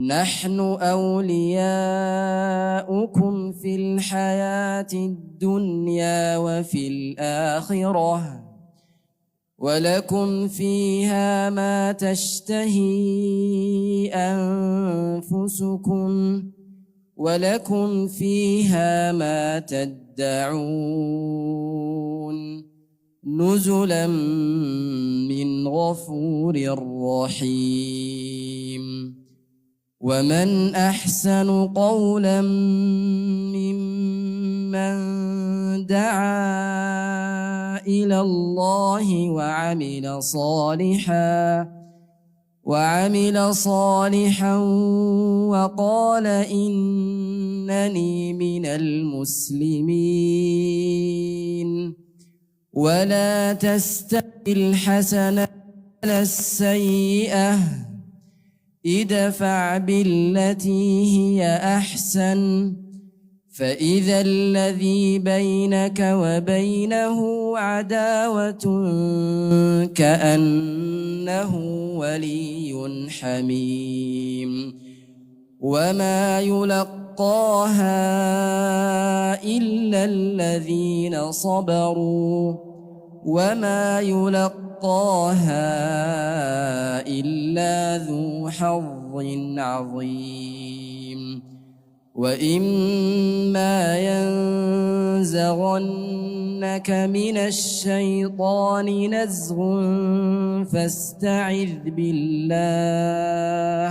نحن أولياؤكم في الحياة الدنيا وفي الآخرة ولكم فيها ما تشتهي أنفسكم ولكم فيها ما تدعون نزلا من غفور رحيم. ومن أحسن قولا ممن دعا إلى الله وعمل صالحا وقال إنني من المسلمين. ولا تستوي الحسنة ولا السيئة ادفع بالتي هي أحسن فإذا الذي بينك وبينه عداوة كأنه ولي حميم. وما يلقاها إلا الذين صبروا وما يلقاها إلا ذو حظ عظيم. وإما ينزغنك من الشيطان نزغ فاستعذ بالله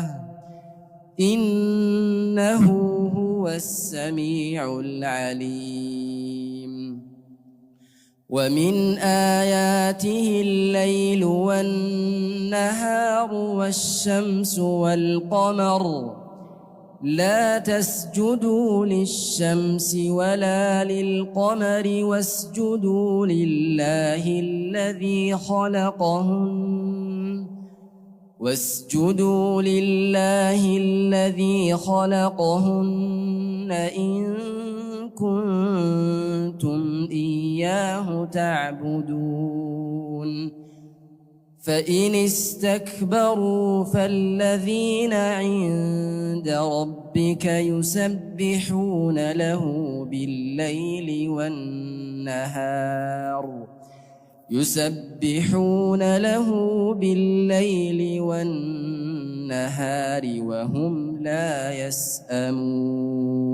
إنه هو السميع العليم. ومن آياته الليل والنهار والشمس والقمر لا تسجدوا للشمس ولا للقمر واسجدوا لله الذي خلقهن إن كنتم إياه تعبدون. فإن استكبروا فالذين عند ربك يسبحون له بالليل والنهار وهم لا يسأمون.